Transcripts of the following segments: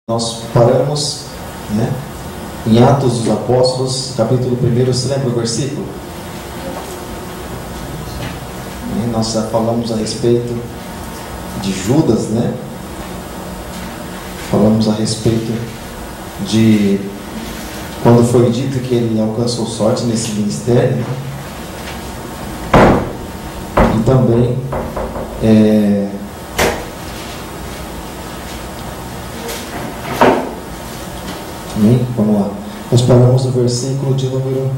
Nós paramos, né, em Atos dos Apóstolos, capítulo 1. Você lembra o versículo? E nós já falamos a respeito de Judas, né? Falamos a respeito de quando foi dito que ele alcançou sorte nesse ministério. E também vamos lá. Nós paramos no versículo de número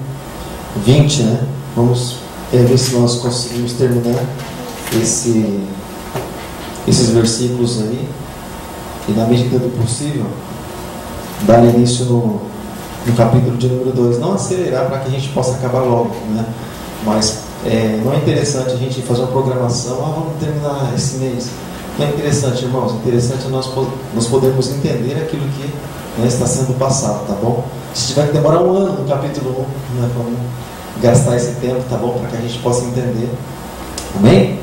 20, né? Vamos ver se nós conseguimos terminar esses versículos aí. E na medida do possível, dar início no capítulo de número 2. Não acelerar para que a gente possa acabar logo, né? Mas não é interessante a gente fazer uma programação. Vamos terminar esse mês. Não é interessante, irmãos. Interessante é nós podermos entender aquilo que está sendo passado, tá bom? Se tiver que demorar um ano no capítulo 1, vamos gastar esse tempo, tá bom? Para que a gente possa entender. Amém?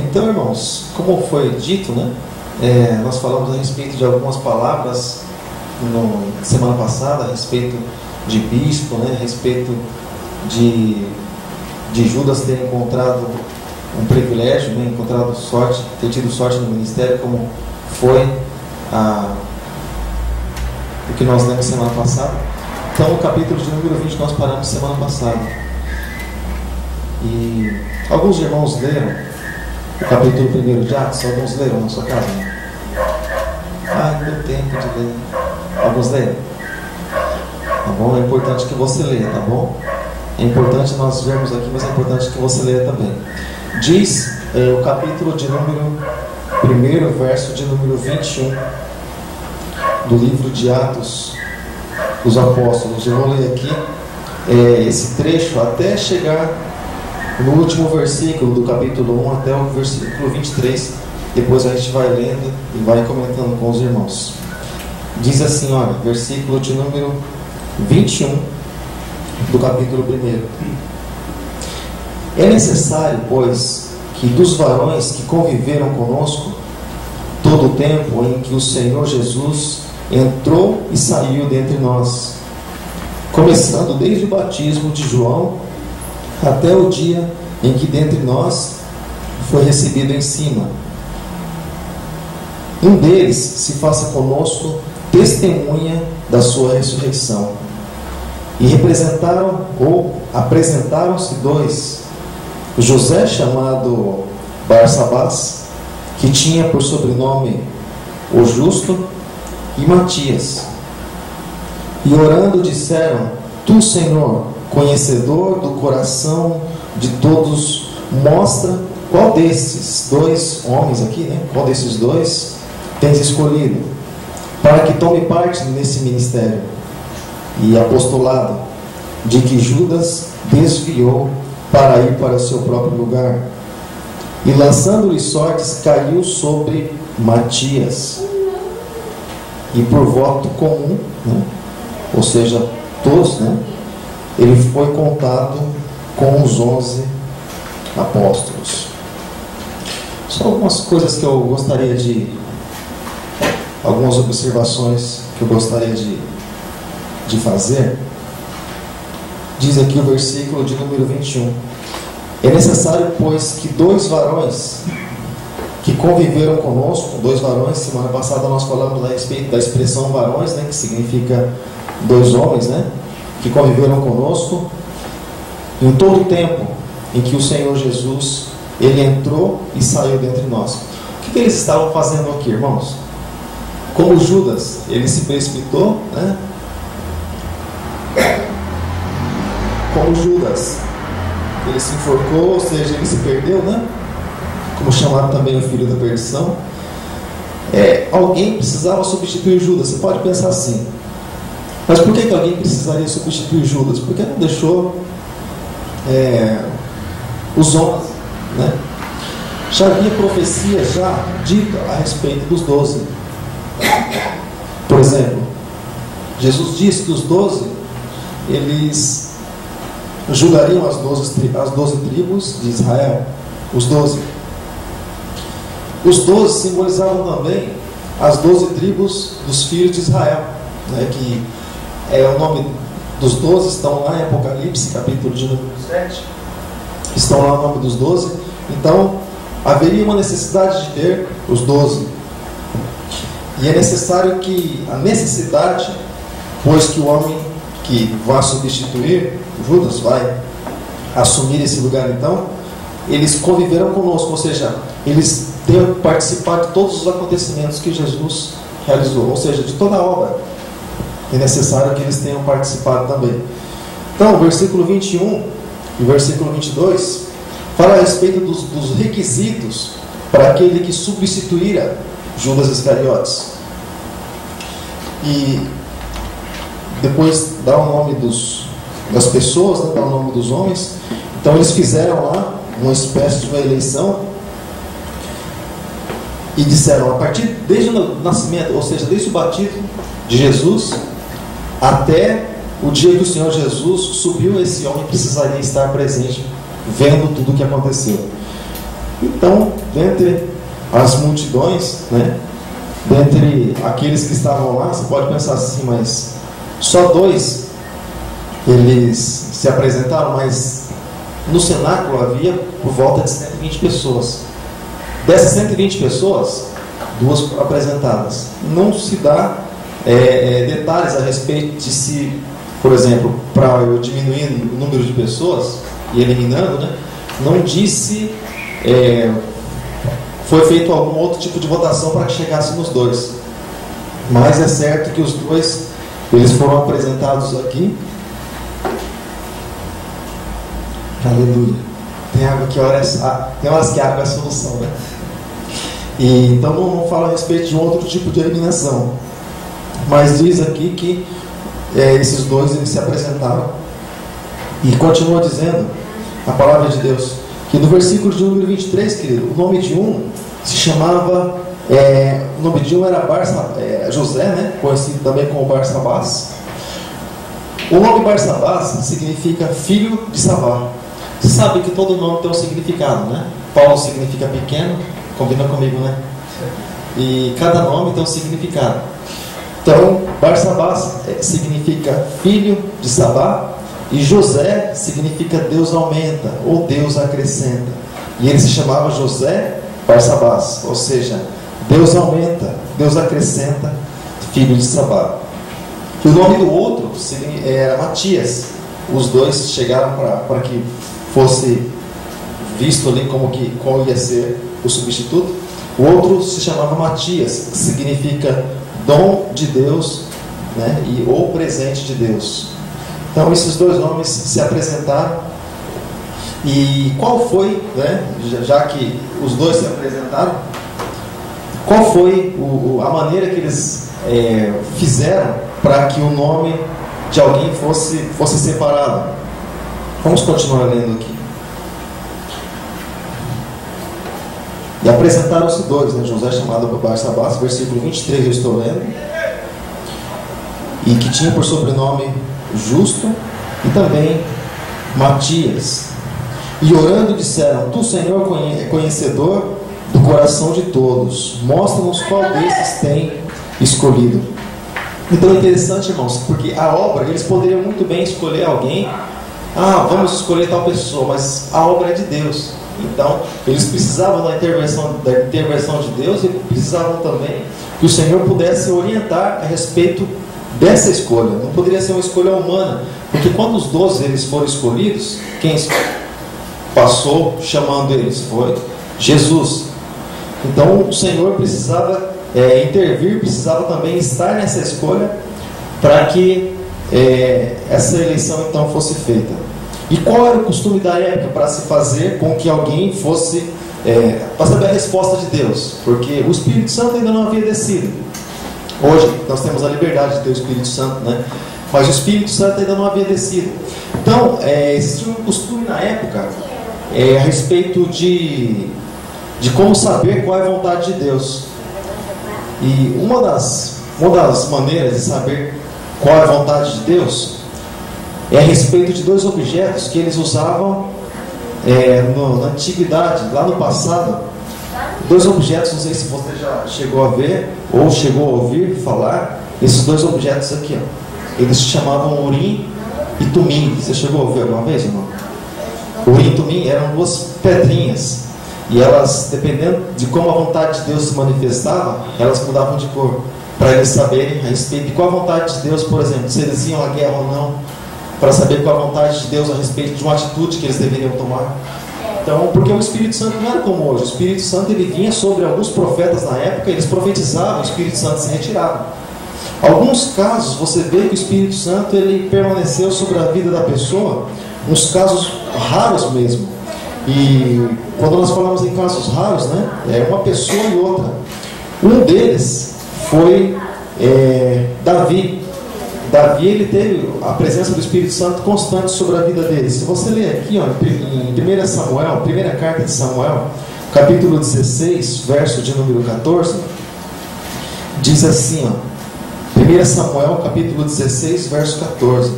Então, irmãos, como foi dito, né? Nós falamos a respeito de algumas palavras na semana passada, a respeito de bispo, né? A respeito de Judas ter encontrado um privilégio, né? Encontrado sorte, ter tido sorte no ministério, como foi o que nós lemos semana passada. Então, no capítulo de número 20 nós paramos semana passada. E alguns irmãos leram o capítulo 1 de Atos. Alguns leram na sua casa? Não deu tempo de ler. Alguns leram? Tá bom? É importante que você leia, tá bom? É importante nós vermos aqui, mas é importante que você leia também. Diz o capítulo de número 1, verso de número 21 do livro de Atos dos Apóstolos. Eu vou ler aqui esse trecho até chegar no último versículo do capítulo 1 até o versículo 23. Depois a gente vai lendo e vai comentando com os irmãos. Diz assim, olha, versículo de número 21 do capítulo 1. É necessário, pois, que dos varões que conviveram conosco todo o tempo em que o Senhor Jesus entrou e saiu dentre nós, começando desde o batismo de João até o dia em que dentre nós foi recebido em cima. Um deles se faça conosco testemunha da sua ressurreição. E apresentaram-se dois, José, chamado Barsabás, que tinha por sobrenome o Justo, e Matias. E orando disseram: Tu, Senhor, conhecedor do coração de todos, mostra qual desses dois homens aqui, né? Qual desses dois tens escolhido para que tome parte nesse ministério e apostolado de que Judas desviou para ir para o seu próprio lugar. E lançando-lhe sortes, caiu sobre Matias. E por voto comum, né? Ou seja, todos, né? Ele foi contado com os 11 apóstolos. Só algumas coisas que eu gostaria algumas observações que eu gostaria de fazer. Diz aqui o versículo de número 21. É necessário, pois, que dois varões que conviveram conosco, dois varões, semana passada nós falamos a respeito da expressão varões, né, que significa dois homens, né, que conviveram conosco em todo o tempo em que o Senhor Jesus, ele entrou e saiu dentre nós. O que eles estavam fazendo aqui, irmãos? Como Judas, ele se precipitou, né? Como Judas, ele se enforcou, ou seja, ele se perdeu, né? Como chamaram também o filho da perdição. Alguém precisava substituir Judas. Você pode pensar assim: mas por que alguém precisaria substituir Judas? Porque não deixou os homens, né? Já havia profecia já dita a respeito dos 12. Por exemplo, Jesus disse que os 12 eles julgariam as 12 tribos de Israel, os 12. Os 12 simbolizavam também as 12 tribos dos filhos de Israel, né, que é o nome dos 12, estão lá em Apocalipse, capítulo de número 7, estão lá o nome dos 12. Então, haveria uma necessidade de ter os 12. E é necessário que, a necessidade, pois que o homem que vai substituir, Judas, vai assumir esse lugar então, eles conviveram conosco, ou seja, eles têm participado de todos os acontecimentos que Jesus realizou, ou seja, de toda a obra. É necessário que eles tenham participado também. Então, o versículo 21 e o versículo 22 fala a respeito dos requisitos para aquele que substituíra Judas Iscariotes. E depois dá o nome das pessoas, né, dá o nome dos homens. Então eles fizeram lá uma espécie de uma eleição e disseram, a partir desde o nascimento, ou seja, desde o batismo de Jesus até o dia que o Senhor Jesus subiu, esse homem precisaria estar presente, vendo tudo o que aconteceu. Então, dentre as multidões, né, dentre aqueles que estavam lá, você pode pensar assim, mas só 2 eles se apresentaram, mas no cenáculo havia por volta de 120 pessoas. Dessas 120 pessoas, 2 apresentadas. Não se dá detalhes a respeito de se, por exemplo, para eu diminuir o número de pessoas e eliminando, né, não disse foi feito algum outro tipo de votação para que chegasse nos 2. Mas é certo que os 2 eles foram apresentados aqui. Aleluia. Tem água que tem horas que a água é a solução, né? E então não fala a respeito de um outro tipo de eliminação, mas diz aqui que esses 2 eles se apresentaram. E continua dizendo a palavra de Deus que no versículo de número 23, querido, o nome de um se chamava, o nome de um era José, né, conhecido também como Barsabás. O nome Barsabás significa filho de Sabá. Você sabe que todo nome tem um significado, né? Paulo significa pequeno, combina comigo, né? E cada nome tem um significado. Então, Barsabás significa filho de Sabá, e José significa Deus aumenta, ou Deus acrescenta. E ele se chamava José Barsabás, ou seja, Deus aumenta, Deus acrescenta, filho de Sabá. E o nome do outro era Matias. Os 2 chegaram para que fosse visto ali qual ia ser o substituto. O outro se chamava Matias, que significa dom de Deus, né, ou presente de Deus. Então esses 2 nomes se apresentaram. E qual foi, né, já que os 2 se apresentaram, qual foi a maneira que eles fizeram para que o nome de alguém fosse separado? Vamos continuar lendo aqui. E apresentaram-se 2, né? José chamado Barsabás, versículo 23 eu estou lendo, e que tinha por sobrenome Justo, e também Matias. E orando disseram, tu, Senhor, conhecedor do coração de todos, mostra-nos qual desses tem escolhido. Então é interessante, irmãos, porque a obra, eles poderiam muito bem escolher alguém, vamos escolher tal pessoa, mas a obra é de Deus. Então, eles precisavam da intervenção de Deus, e precisavam também que o Senhor pudesse orientar a respeito dessa escolha. Não poderia ser uma escolha humana, porque quando os 12 eles foram escolhidos, quem passou chamando eles foi Jesus. Então, o Senhor precisava intervir, precisava também estar nessa escolha para que essa eleição então fosse feita. E qual era o costume da época para se fazer com que alguém fosse para saber a resposta de Deus? Porque o Espírito Santo ainda não havia descido. Hoje nós temos a liberdade de ter o Espírito Santo, né? Mas o Espírito Santo ainda não havia descido. Então existia um costume na época a respeito de como saber qual é a vontade de Deus. E uma das maneiras de saber qual é a vontade de Deus é a respeito de 2 objetos que eles usavam na antiguidade, lá no passado, dois objetos, não sei se você já chegou a ver ou chegou a ouvir falar, esses dois objetos aqui, ó. Eles se chamavam Urim e Tumim. Você chegou a ouvir alguma vez ou não? Urim e Tumim eram duas pedrinhas, e elas, dependendo de como a vontade de Deus se manifestava, elas mudavam de cor, para eles saberem a respeito de qual a vontade de Deus, por exemplo, se eles iam à guerra ou não, para saber qual a vontade de Deus a respeito de uma atitude que eles deveriam tomar. Então, porque o Espírito Santo não era como hoje. O Espírito Santo, ele vinha sobre alguns profetas na época, eles profetizavam, o Espírito Santo se retirava. Alguns casos, você vê que o Espírito Santo, ele permaneceu sobre a vida da pessoa, uns casos raros mesmo. E quando nós falamos em casos raros, né, é uma pessoa e outra. Um deles foi Davi. Davi, ele teve a presença do Espírito Santo constante sobre a vida dele. Se você ler aqui, ó, em 1 Samuel, primeira carta de Samuel, capítulo 16, verso de número 14, diz assim, ó, 1 Samuel, capítulo 16, verso 14.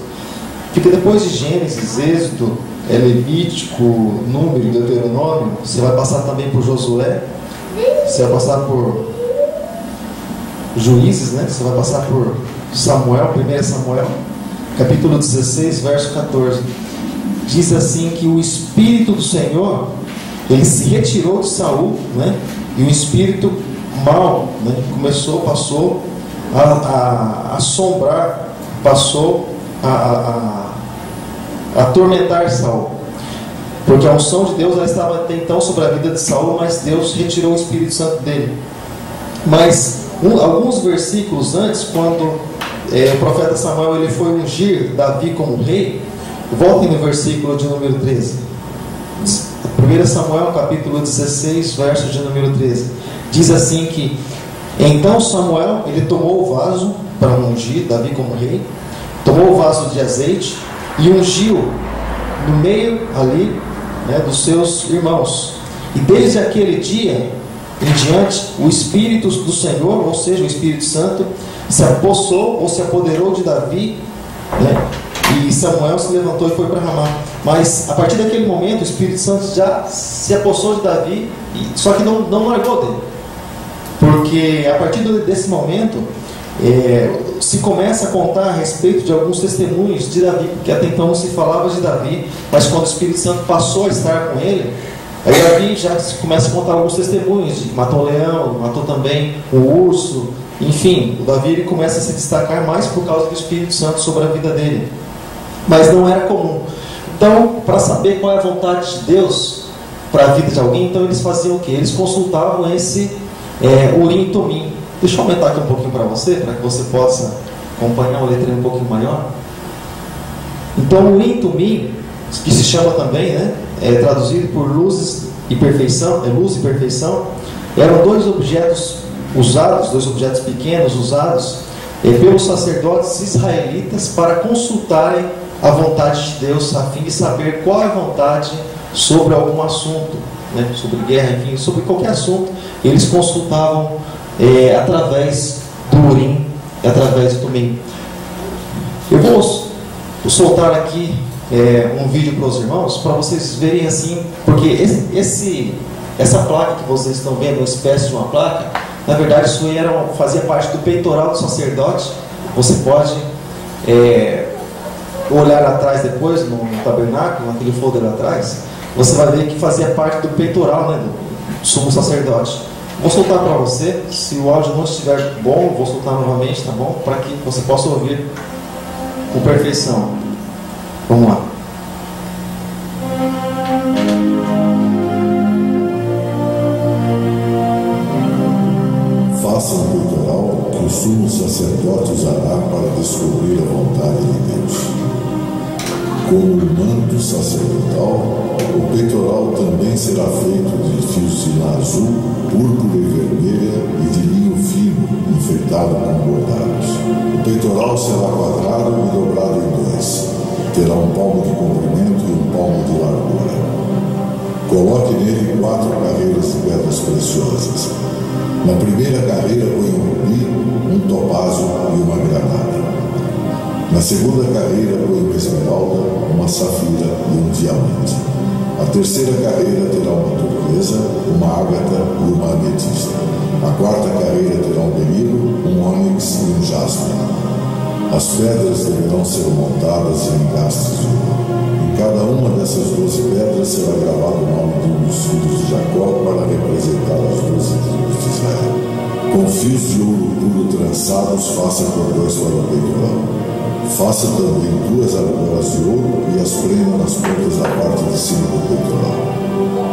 Fica depois de Gênesis, Êxodo, Levítico, Número, Deuteronômio. Você vai passar também por Josué, você vai passar por Juízes, né? Você vai passar por Samuel, 1 Samuel, capítulo 16, verso 14. Diz assim que o Espírito do Senhor, ele se retirou de Saul, né? E o espírito mau, né, passou a assombrar, passou a atormentar Saul, porque a unção de Deus, ela estava até então sobre a vida de Saul, mas Deus retirou o Espírito Santo dele. Mas alguns versículos antes, quando o profeta Samuel, ele foi ungir Davi como rei, voltem no versículo de número 13. 1 Samuel, capítulo 16, verso de número 13. Diz assim que então Samuel, ele tomou o vaso para ungir Davi como rei, tomou o vaso de azeite e ungiu no meio ali, né, dos seus irmãos. E desde aquele dia em diante, o Espírito do Senhor, ou seja, o Espírito Santo, se apossou ou se apoderou de Davi, né? E Samuel se levantou e foi para Ramá. Mas a partir daquele momento, o Espírito Santo já se apossou de Davi, só que não largou dele, porque a partir desse momento se começa a contar a respeito de alguns testemunhos de Davi, porque até então não se falava de Davi, mas quando o Espírito Santo passou a estar com ele, aí Davi já começa a contar alguns testemunhos de que matou um leão, matou também um urso. Enfim, o Davi, ele começa a se destacar mais por causa do Espírito Santo sobre a vida dele, mas não era comum. Então, para saber qual é a vontade de Deus para a vida de alguém, então eles faziam o quê? Eles consultavam esse Urim e Tumim. Deixa eu aumentar aqui um pouquinho para você, para que você possa acompanhar o letreiro um pouquinho maior. Então, o Urim e Tumim, que se chama também, né, traduzido por luz e perfeição, eram dois objetos usados, dois objetos pequenos usados pelos sacerdotes israelitas para consultarem a vontade de Deus, a fim de saber qual é a vontade sobre algum assunto, né, sobre guerra, enfim, sobre qualquer assunto. Eles consultavam através do Urim e através do Tumim. Eu vou soltar aqui um vídeo para os irmãos, para vocês verem assim, porque essa placa que vocês estão vendo, uma espécie de uma placa, na verdade isso aí fazia parte do peitoral do sacerdote. Você pode olhar atrás depois, no tabernáculo, naquele folder atrás, você vai ver que fazia parte do peitoral, né, do sumo sacerdote. Vou soltar para você, se o áudio não estiver bom, vou soltar novamente, tá bom? Para que você possa ouvir com perfeição. Vamos lá. Faça um peitoral que o sumo sacerdote usará para descobrir a vontade de Deus. Como o manto sacerdotal, o peitoral também será feito de fios de lã azul, púrpura e vermelha e de linho fino, enfeitado com bordados. O peitoral será quadrado e dobrado em dois. Terá um palmo de comprimento e um palmo de largura. Coloque nele 4 carreiras de pedras preciosas. Na primeira carreira põe um rubi, um topázio e uma granada. Na segunda carreira põe uma esmeralda, uma safira e um diamante. A terceira carreira terá uma turquesa. beleza, uma ágata e uma ametista. A quarta carreira terá um berilo, um ônix e um jaspe. As pedras deverão ser montadas em engastes de ouro. Em cada uma dessas 12 pedras será gravado o nome de um dos filhos de Jacó para representar as 12 tribos de Israel. Com fios de ouro puro trançados, faça cordões para o peitoral. Faça também 2 argolas de ouro e as prenda nas pontas da parte de cima do peitoral.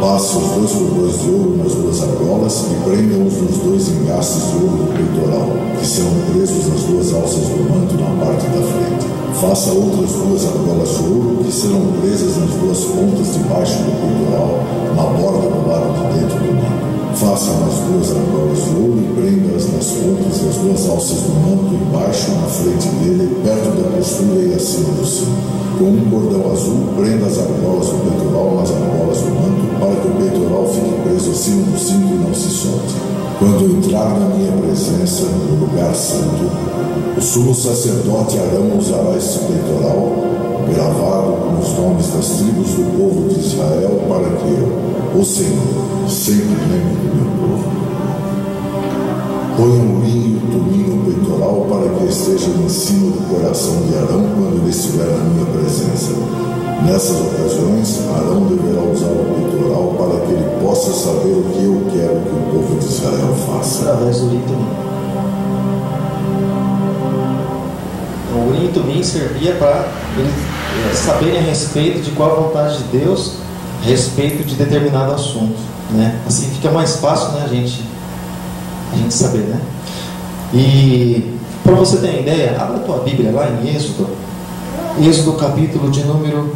Passe os 2 cordões de ouro nas 2 argolas e prenda-os nos 2 engastes de ouro do peitoral, que serão presos nas 2 alças do manto na parte da frente. Faça outras 2 argolas de ouro que serão presas nas 2 pontas de baixo do peitoral, na borda do lado de dentro do manto. Faça mais 2 argolas de ouro e prenda-as nas pontas das 2 alças do manto embaixo, na frente dele, perto da costura e acima do cinto. Com um cordão azul, prenda as argolas do peitoral nas argolas do manto, para que o peitoral fique preso acima do cinto e não se solte. Quando entrar na minha presença, no lugar santo, o sumo sacerdote Arão usará este peitoral, gravado com os nomes das tribos do povo de Israel, para que eu, o Senhor, sempre lembre do meu povo. Ponha um urim e o tumim no peitoral para que estejam em cima do coração de Arão quando ele estiver na minha presença. Nessas ocasiões, Arão deverá usar o peitoral para que ele possa saber o que eu quero que o povo de Israel faça. Através do urim e tumim. O urim e tumim servia para eles saberem a respeito de qual a vontade de Deus a respeito de determinado assunto, né? Assim fica mais fácil, né, a gente saber, né? E para você ter uma ideia, abra a tua Bíblia lá em Êxodo capítulo de número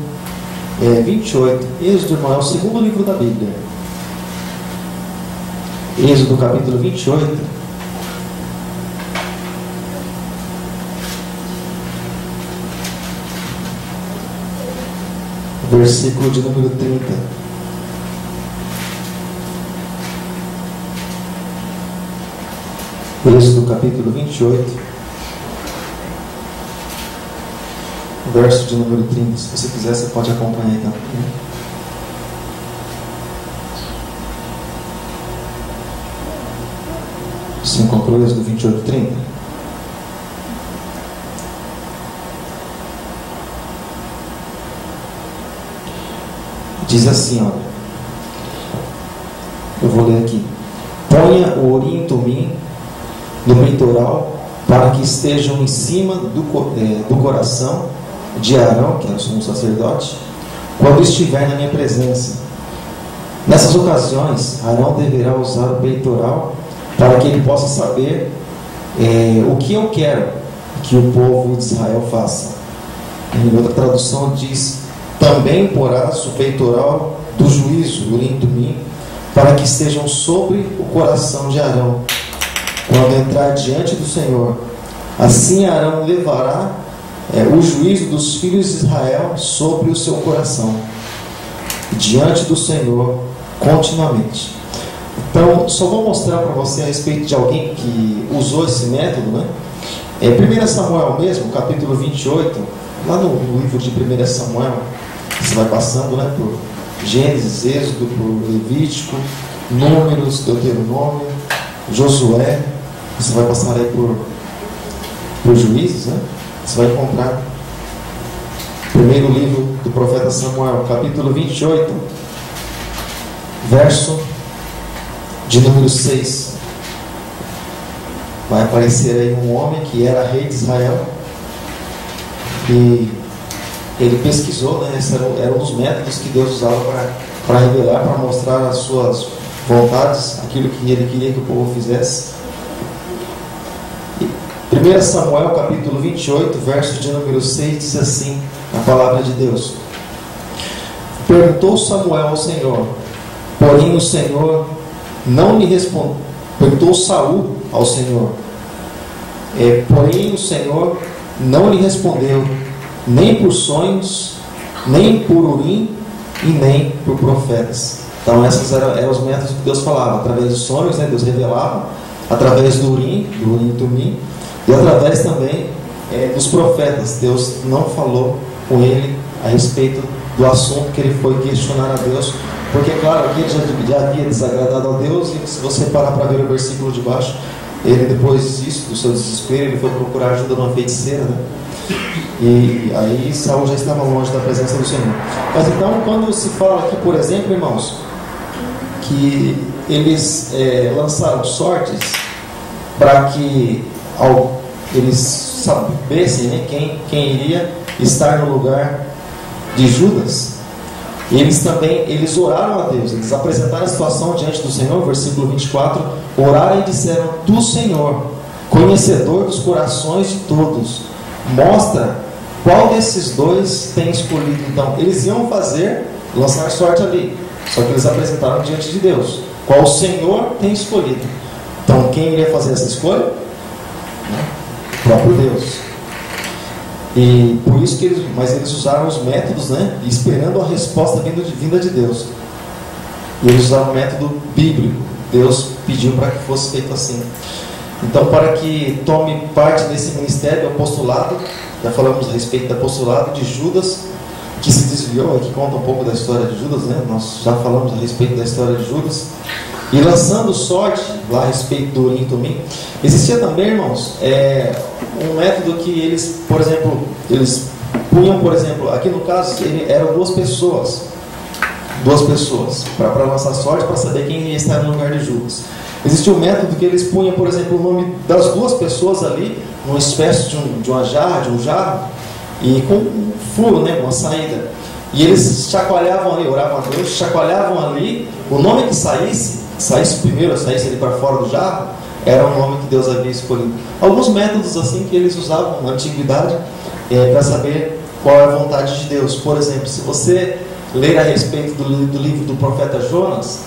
28. Êxodo, irmão, é o segundo livro da Bíblia. Êxodo capítulo 28. Versículo de número 30. Êxodo capítulo 28, verso de número 30. Se você quiser, você pode acompanhar então. Você encontrou Êxodo 28, 30? Diz assim, olha. Eu vou ler aqui. Ponha o urim e tumim no peitoral, para que estejam em cima do coração de Arão, que é o sumo sacerdote, quando estiver na minha presença. Nessas ocasiões, Arão deverá usar o peitoral para que ele possa saber o que eu quero que o povo de Israel faça. Em outra tradução diz: também porás o peitoral do juízo, o urim e tumim, para que estejam sobre o coração de Arão quando entrar diante do Senhor. Assim Arão levará o juízo dos filhos de Israel sobre o seu coração, diante do Senhor continuamente. Então, só vou mostrar para você a respeito de alguém que usou esse método, né? 1 Samuel mesmo, capítulo 28, lá no livro de 1 Samuel, você vai passando, né, por Gênesis, Êxodo, por Levítico, Números, Deuteronômio, Josué, você vai passar aí por Juízes, né? Você vai encontrar primeiro livro do profeta Samuel, capítulo 28, verso de número 6. Vai aparecer aí um homem que era rei de Israel, e ele pesquisou, né? Esse era um dos métodos que Deus usava para revelar, para mostrar as suas vontades, aquilo que ele queria que o povo fizesse. 1 Samuel capítulo 28, verso de número 6, diz assim a palavra de Deus: perguntou Samuel ao Senhor, porém o Senhor não lhe respondeu. Perguntou Saul ao Senhor, porém o Senhor não lhe respondeu, nem por sonhos, nem por urim e nem por profetas. Então esses eram os métodos que Deus falava, através dos sonhos, né? Deus revelava, através do urim e tumim, e através também dos profetas. Deus não falou com ele a respeito do assunto que ele foi questionar a Deus Porque, claro, aqui ele já havia desagradado a Deus, e se você parar para ver o versículo de baixo, ele, depois disso, do seu desespero, ele foi procurar ajuda numa feiticeira, né? E aí Saul já estava longe da presença do Senhor. Mas então, quando se fala aqui, por exemplo, irmãos, que eles lançaram sortes para que eles sabessem, né, quem iria estar no lugar de Judas, eles oraram a Deus, eles apresentaram a situação diante do Senhor, versículo 24, oraram e disseram: Tu, Senhor, conhecedor dos corações de todos, mostra qual desses dois tem escolhido. Então, eles iam lançar sorte ali, só que eles apresentaram diante de Deus qual o Senhor tem escolhido. Então, quem iria fazer essa escolha? O próprio Deus. E por isso que eles usaram os métodos, né, esperando a resposta vinda de Deus. E eles usaram o método bíblico. Deus pediu para que fosse feito assim. Então, para que tome parte desse ministério do apostolado, já falamos a respeito do apostolado de Judas, que se desviou, que conta um pouco da história de Judas, né? Nós já falamos a respeito da história de Judas. E lançando sorte lá a respeito do Urim e Tumim, existia também, irmãos, um método que eles, por exemplo, eles punham, por exemplo, aqui no caso eram duas pessoas para lançar sorte, para saber quem ia estar no lugar de Judas. Existia um método que eles punham, por exemplo, o nome das duas pessoas ali, numa espécie de uma jarra, de um jarro, e com um furo, né, uma saída. E eles chacoalhavam ali, oravam a Deus, chacoalhavam ali, o nome que saísse primeiro, saísse ali para fora do jarro, era o nome que Deus havia escolhido. Alguns métodos assim que eles usavam na antiguidade para saber qual é a vontade de Deus. Por exemplo, se você ler a respeito do livro do profeta Jonas,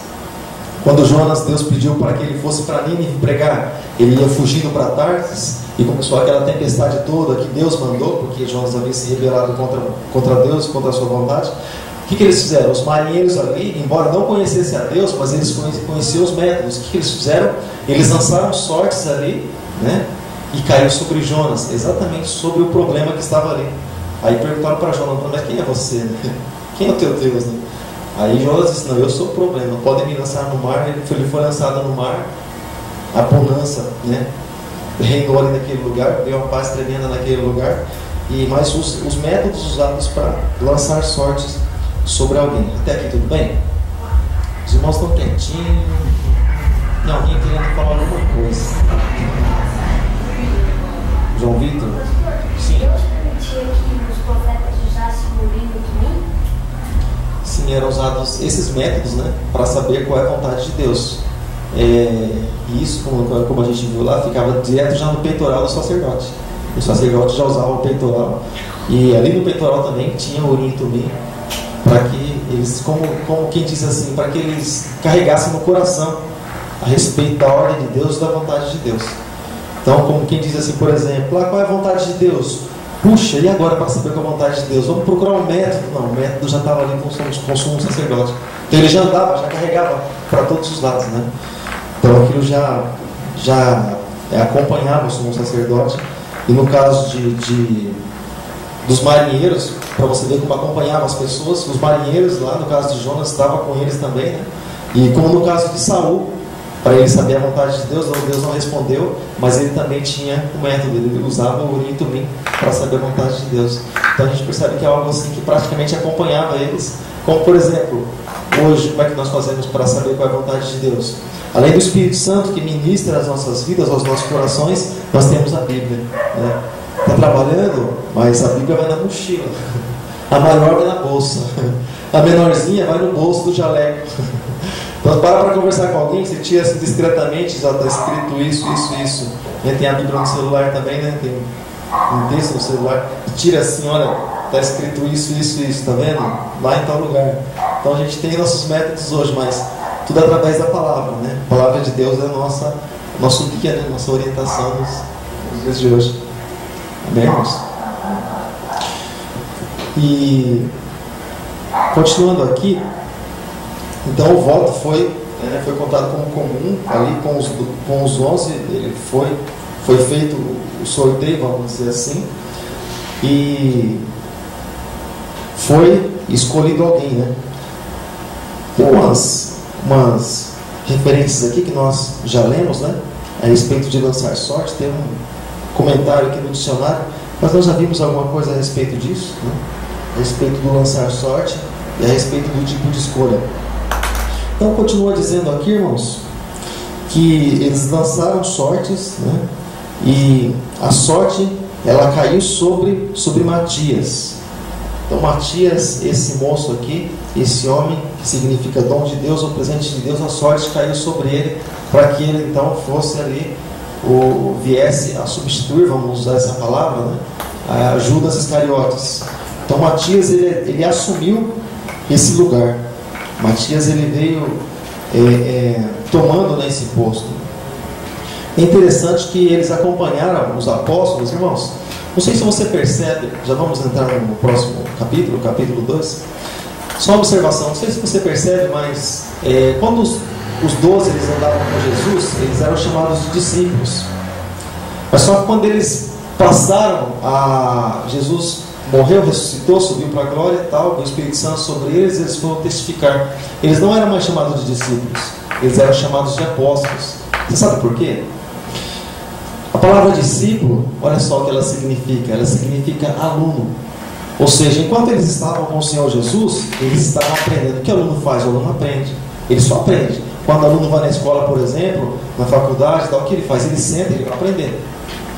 quando Jonas, Deus pediu para que ele fosse para Nínive pregar, ele ia fugindo para Tarsis, e começou aquela tempestade toda que Deus mandou, porque Jonas havia se rebelado contra Deus, contra a sua vontade. O que eles fizeram? Os marinheiros ali, embora não conhecessem a Deus, mas eles conheciam os métodos. O que eles fizeram? Eles lançaram sortes ali, né? E caiu sobre Jonas, exatamente sobre o problema que estava ali. Aí perguntaram para Jonas: mas quem é você? Quem é o teu Deus? Né? Aí Jonas disse: não, eu sou o problema, podem me lançar no mar. Ele foi lançado no mar, a bonança, né, reinou ali naquele lugar, veio uma paz tremenda naquele lugar. Mas os métodos usados para lançar sortes sobre alguém. Até aqui tudo bem? Os irmãos estão quietinhos. Tem alguém querendo falar alguma coisa? João Vitor? Sim. Permitia que os profetas usassem o Urim e o Tumim? Sim, eram usados esses métodos, né, para saber qual é a vontade de Deus. E isso, como a gente viu lá, ficava direto já no peitoral do sacerdote. O sacerdote já usava o peitoral, e ali no peitoral também tinha o Urim e Tumim, para que eles, como quem diz assim, para que eles carregassem no coração a respeito da ordem de Deus e da vontade de Deus. Então, como quem diz assim, por exemplo, qual é a vontade de Deus? Puxa, e agora para saber qual é a vontade de Deus? Vamos procurar um método. Não, o método já estava ali com o sumo sacerdote. Então ele já andava, já carregava para todos os lados, né? Então aquilo já acompanhava o sumo sacerdote. E no caso dos marinheiros, para você ver como acompanhava as pessoas, os marinheiros lá, no caso de Jonas, estavam com eles também, né? E como no caso de Saul, para ele saber a vontade de Deus, Deus não respondeu, mas ele também tinha o método, ele usava o Urim e Tumim para saber a vontade de Deus. Então a gente percebe que é algo assim que praticamente acompanhava eles, como por exemplo, hoje, como é que nós fazemos para saber qual é a vontade de Deus? Além do Espírito Santo que ministra as nossas vidas, aos nossos corações, nós temos a Bíblia, né? Está trabalhando, mas a Bíblia vai na mochila, a maior vai na bolsa, a menorzinha vai no bolso do jaleco. Então para conversar com alguém, você tira assim discretamente, já está escrito isso. Tem a Bíblia no celular também, né? Tem um texto no celular, tira assim, olha, está escrito isso, está vendo? Lá em tal lugar. Então a gente tem nossos métodos hoje, mas tudo através da palavra, né? A palavra de Deus é nosso guia, né? Nossa orientação nos dias de hoje. Amém, irmãos? E continuando aqui, então o voto foi contado como comum, ali com os 11, ele foi feito o sorteio, vamos dizer assim, e foi escolhido alguém, né? umas referências aqui que nós já lemos, né? A respeito de lançar sorte. Tem um comentário aqui no dicionário, mas nós já vimos alguma coisa a respeito disso, né? A respeito do lançar sorte e a respeito do tipo de escolha. Então continua dizendo aqui, irmãos, que eles lançaram sortes, né? E a sorte ela caiu sobre Matias. Então Matias, esse moço aqui, esse homem que significa dom de Deus ou presente de Deus, a sorte caiu sobre ele para que ele então fosse ali viesse a substituir, vamos usar essa palavra, né? A Judas Iscariotes. Então Matias ele assumiu esse lugar. Matias ele veio tomando nesse posto. É interessante que eles acompanharam os apóstolos, irmãos. Não sei se você percebe, já vamos entrar no próximo capítulo, capítulo 2. Só uma observação, não sei se você percebe, mas quando os 12 eles andavam com Jesus, eles eram chamados de discípulos. Mas só que quando eles passaram Jesus morreu, ressuscitou, subiu para a glória e tal, o Espírito Santo sobre eles foram testificar. Eles não eram mais chamados de discípulos, eles eram chamados de apóstolos. Você sabe por quê? A palavra discípulo, olha só o que ela significa aluno. Ou seja, enquanto eles estavam com o Senhor Jesus, eles estavam aprendendo. O que o aluno faz? O aluno aprende. Ele só aprende. Quando o aluno vai na escola, por exemplo, na faculdade, tal, o que ele faz? Ele senta e ele vai aprender.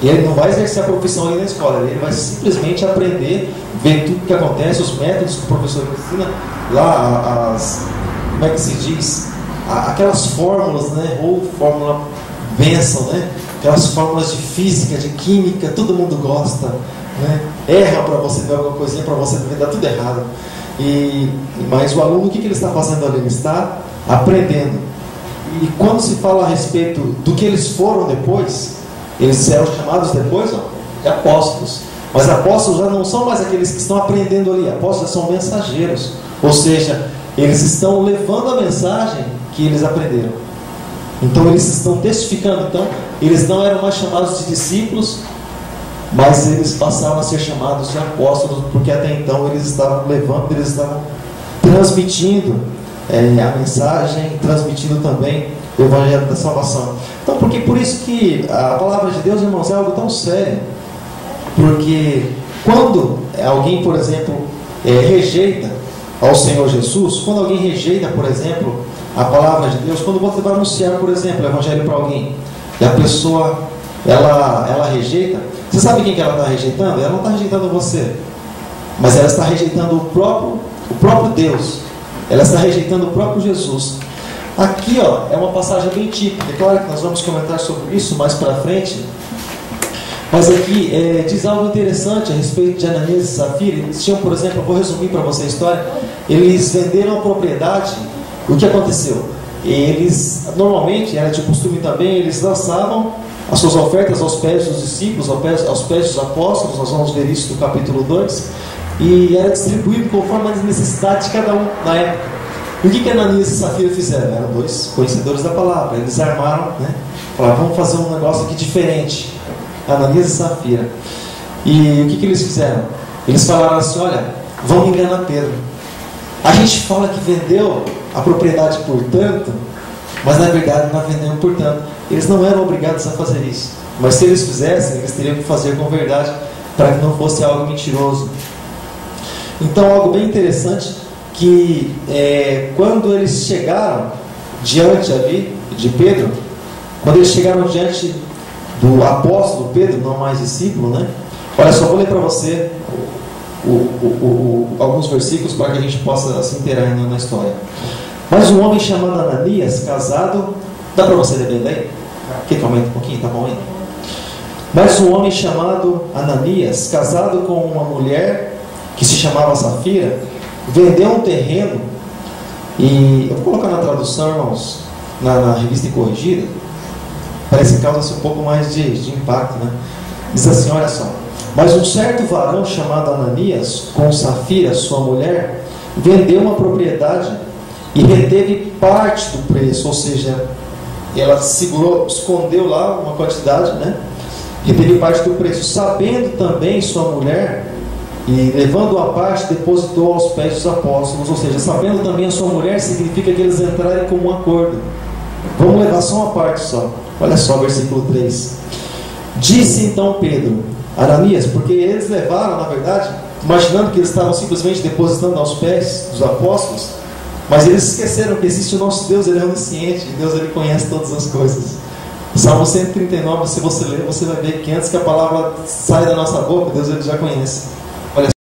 E ele não vai exercer a profissão ali na escola, ele vai simplesmente aprender, ver tudo o que acontece, os métodos que o professor ensina, lá como é que se diz? Aquelas fórmulas, né? Ou fórmula bênção, né? Aquelas fórmulas de física, de química, todo mundo gosta, né? Erra para você ver alguma coisinha, para você ver, dá tudo errado. Mas o aluno, o que ele está fazendo ali? Ele está aprendendo. E quando se fala a respeito do que eles foram depois, eles serão chamados depois de apóstolos. Mas apóstolos já não são mais aqueles que estão aprendendo ali. Apóstolos são mensageiros. Ou seja, eles estão levando a mensagem que eles aprenderam. Então eles estão testificando. Então eles não eram mais chamados de discípulos, mas eles passaram a ser chamados de apóstolos, porque até então eles estavam levando, eles estavam transmitindo a mensagem, transmitindo também o Evangelho da Salvação. Então, por isso que a palavra de Deus, irmãos, é algo tão sério. Porque quando alguém, por exemplo, rejeita ao Senhor Jesus, quando alguém rejeita, por exemplo, a palavra de Deus, quando você vai anunciar, por exemplo, o Evangelho para alguém, e a pessoa, ela rejeita, você sabe quem que ela está rejeitando? Ela não está rejeitando você, mas ela está rejeitando o próprio Deus. Ela está rejeitando o próprio Jesus. Aqui é uma passagem bem típica. É claro que nós vamos comentar sobre isso mais para frente. Mas aqui diz algo interessante a respeito de Ananias e Safira. Eles tinham, por exemplo, eu vou resumir para você a história. Eles venderam a propriedade. O que aconteceu? Eles, normalmente, era de costume também, eles lançavam as suas ofertas aos pés dos discípulos, aos pés dos apóstolos. Nós vamos ver isso no capítulo 2. E era distribuído conforme as necessidades de cada um na época. E o que Ananias e Safira fizeram? Eram dois conhecedores da palavra. Eles armaram, né? Falaram, vamos fazer um negócio aqui diferente. Ananias e Safira. E o que eles fizeram? Eles falaram assim, olha, vamos enganar Pedro. A gente fala que vendeu a propriedade por tanto, mas na verdade não vendeu por tanto. Eles não eram obrigados a fazer isso. Mas se eles fizessem, eles teriam que fazer com verdade, para que não fosse algo mentiroso. Então, algo bem interessante, que quando eles chegaram diante ali de Pedro, quando eles chegaram diante do apóstolo Pedro, não mais discípulo, né? Olha só, vou ler para você alguns versículos para que a gente possa se inteirar na história. Mas um homem chamado Ananias, casado, dá para você ler daí? Quer que aumente um pouquinho? Tá bom aí? Mas um homem chamado Ananias, casado com uma mulher que se chamava Safira, vendeu um terreno, e eu vou colocar na tradução, irmãos, na revista corrigida, parece que causa-se um pouco mais de impacto, né? Diz assim, olha só, mas um certo varão chamado Ananias, com Safira, sua mulher, vendeu uma propriedade e reteve parte do preço, ou seja, ela segurou, escondeu lá uma quantidade, né? Reteve parte do preço, sabendo também sua mulher E levando-o à parte, depositou aos pés dos apóstolos. Ou seja, sabendo também a sua mulher, significa que eles entraram em comum acordo. Vamos levar só uma parte só. Olha só, versículo 3. Disse então Pedro: Ananias, porque eles levaram, na verdade, imaginando que eles estavam simplesmente depositando aos pés dos apóstolos, mas eles esqueceram que existe o nosso Deus, Ele é onisciente, Deus, Ele conhece todas as coisas. Salmo 139, se você ler, você vai ver que antes que a palavra saia da nossa boca, Deus, Ele já conhece.